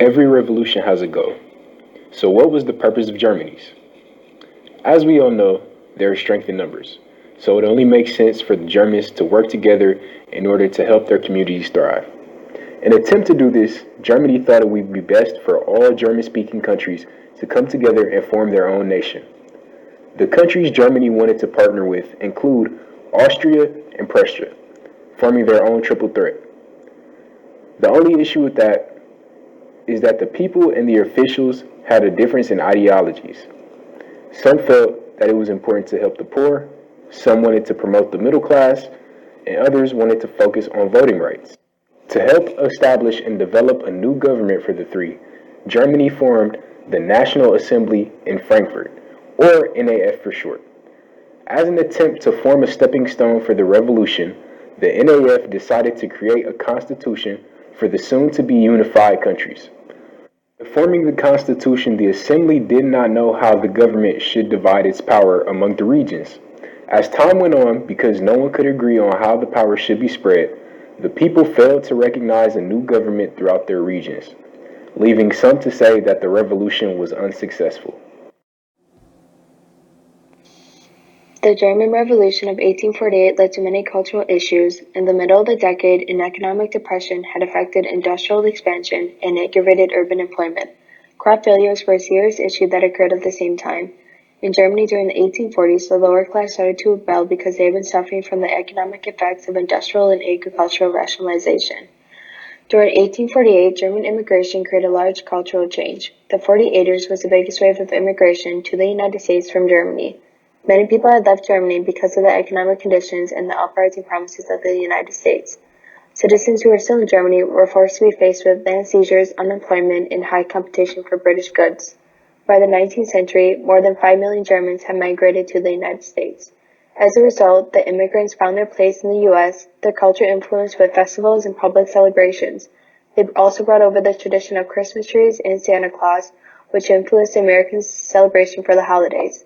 Every revolution has a goal. So what was the purpose of Germany's? As we all know, there is strength in numbers. So it only makes sense for the Germans to work together in order to help their communities thrive. In an attempt to do this, Germany thought it would be best for all German-speaking countries to come together and form their own nation. The countries Germany wanted to partner with include Austria and Prussia, forming their own triple threat. The only issue with that is that the people and the officials had a difference in ideologies. Some felt that it was important to help the poor, some wanted to promote the middle class, and others wanted to focus on voting rights. To help establish and develop a new government for the three, Germany formed the National Assembly in Frankfurt, or NAF for short. As an attempt to form a stepping stone for the revolution, the NAF decided to create a constitution for the soon-to-be unified countries. Forming the constitution, the assembly did not know how the government should divide its power among the regions. As time went on, because no one could agree on how the power should be spread, the people failed to recognize a new government throughout their regions, leaving some to say that the revolution was unsuccessful. The German Revolution of 1848 led to many cultural issues. In the middle of the decade, an economic depression had affected industrial expansion and aggravated urban employment. Crop failures were a serious issue that occurred at the same time. In Germany during the 1840s, the lower class started to rebel because they had been suffering from the economic effects of industrial and agricultural rationalization. During 1848, German immigration created a large cultural change. The 48ers was the biggest wave of immigration to the United States from Germany. Many people had left Germany because of the economic conditions and the uprising promises of the United States. Citizens who were still in Germany were forced to be faced with land seizures, unemployment, and high competition for British goods. By the 19th century, more than 5 million Germans had migrated to the United States. As a result, the immigrants found their place in the U.S., their culture influenced with festivals and public celebrations. They also brought over the tradition of Christmas trees and Santa Claus, which influenced Americans' celebration for the holidays.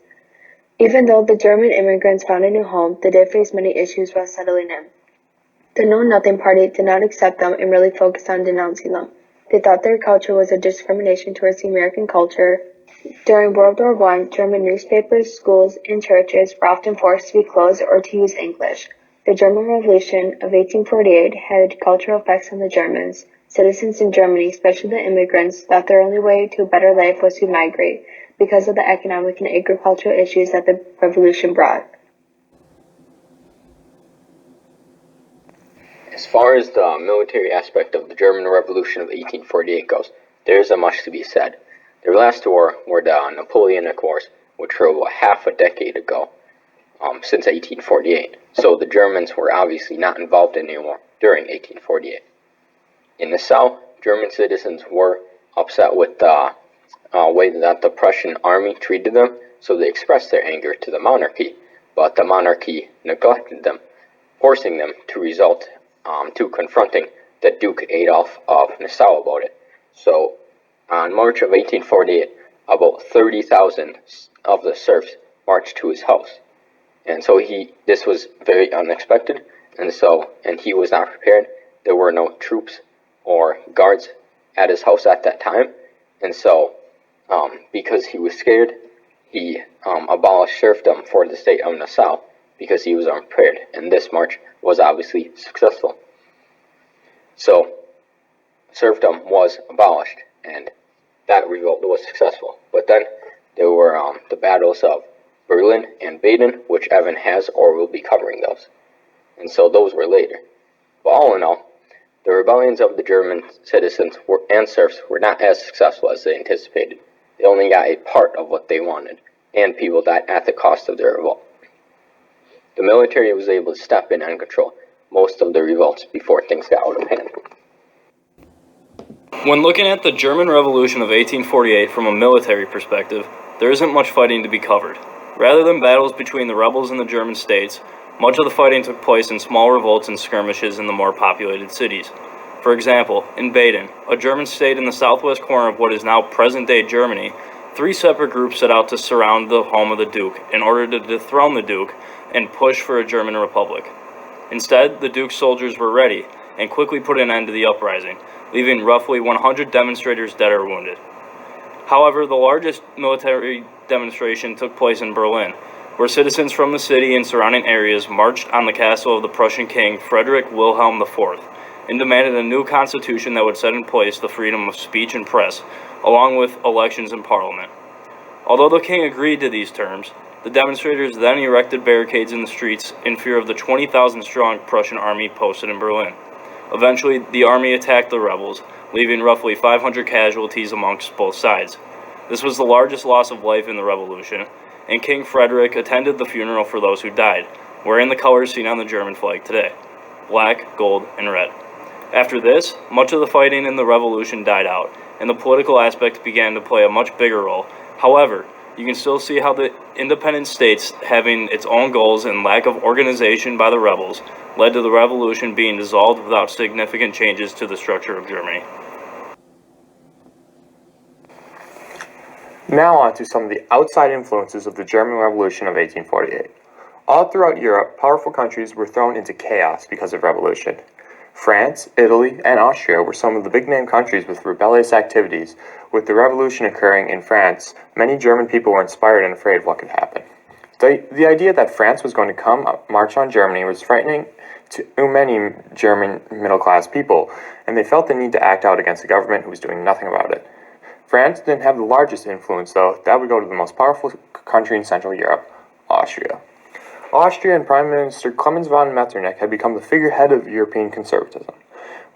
Even though the German immigrants found a new home, they did face many issues while settling in. The Know-Nothing Party did not accept them and really focused on denouncing them. They thought their culture was a discrimination towards the American culture. During World War I, German newspapers, schools, and churches were often forced to be closed or to use English. The German Revolution of 1848 had cultural effects on the Germans. Citizens in Germany, especially the immigrants, thought their only way to a better life was to migrate, because of the economic and agricultural issues that the revolution brought. As far as the military aspect of the German Revolution of 1848 goes, there isn't much to be said. The last war were the Napoleonic Wars, which were about half a decade ago, since 1848. So the Germans were obviously not involved in any war during 1848. In the South, German citizens were upset with the way that the Prussian army treated them, so they expressed their anger to the monarchy, but the monarchy neglected them, forcing them to resort to confronting the Duke Adolf of Nassau about it. So, on March of 1848, about 30,000 of the serfs marched to his house, and so this was very unexpected, and he was not prepared. There were no troops or guards at his house at that time, and so because he was scared, he abolished serfdom for the state of Nassau because he was unprepared, and this march was obviously successful. So, serfdom was abolished, and that revolt was successful. But then there were the battles of Berlin and Baden, which Evan has or will be covering those. And so those were later. But all in all, the rebellions of the German citizens and serfs were not as successful as they anticipated. They only got a part of what they wanted, and people died at the cost of their revolt. The military was able to step in and control most of the revolts before things got out of hand. When looking at the German Revolution of 1848 from a military perspective, there isn't much fighting to be covered. Rather than battles between the rebels and the German states, much of the fighting took place in small revolts and skirmishes in the more populated cities. For example, in Baden, a German state in the southwest corner of what is now present-day Germany, 3 separate groups set out to surround the home of the Duke in order to dethrone the Duke and push for a German republic. Instead, the Duke's soldiers were ready, and quickly put an end to the uprising, leaving roughly 100 demonstrators dead or wounded. However, the largest military demonstration took place in Berlin, where citizens from the city and surrounding areas marched on the castle of the Prussian king Frederick Wilhelm IV and demanded a new constitution that would set in place the freedom of speech and press, along with elections in parliament. Although the king agreed to these terms, the demonstrators then erected barricades in the streets in fear of the 20,000-strong Prussian army posted in Berlin. Eventually, the army attacked the rebels, leaving roughly 500 casualties amongst both sides. This was the largest loss of life in the revolution, and King Frederick attended the funeral for those who died, wearing the colors seen on the German flag today: black, gold, and red. After this, much of the fighting in the revolution died out, and the political aspect began to play a much bigger role. However, you can still see how the independent states having its own goals and lack of organization by the rebels led to the revolution being dissolved without significant changes to the structure of Germany. Now on to some of the outside influences of the German Revolution of 1848. All throughout Europe, powerful countries were thrown into chaos because of revolution. France, Italy, and Austria were some of the big-name countries with rebellious activities. With the revolution occurring in France, many German people were inspired and afraid of what could happen. The idea that France was going to come march on Germany was frightening to many German middle-class people, and they felt the need to act out against a government who was doing nothing about it. France didn't have the largest influence, though. That would go to the most powerful country in Central Europe, Austria. Austria and Prime Minister Clemens von Metternich had become the figurehead of European conservatism.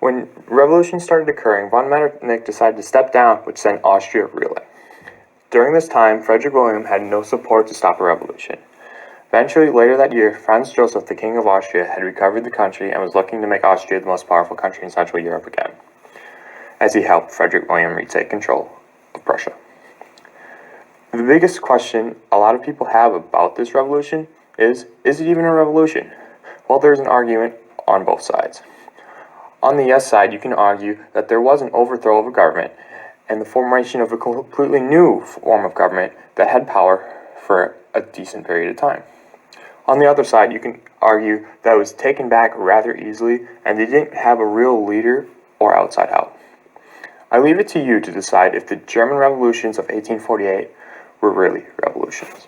When revolution started occurring, von Metternich decided to step down, which sent Austria reeling. During this time, Frederick William had no support to stop a revolution. Eventually, later that year, Franz Joseph, the King of Austria, had recovered the country and was looking to make Austria the most powerful country in Central Europe again, as he helped Frederick William retake control of Prussia. The biggest question a lot of people have about this revolution is it even a revolution? Well, there's an argument on both sides. On the yes side, you can argue that there was an overthrow of a government and the formation of a completely new form of government that had power for a decent period of time. On the other side, you can argue that it was taken back rather easily and they didn't have a real leader or outside help. I leave it to you to decide if the German revolutions of 1848 were really revolutions.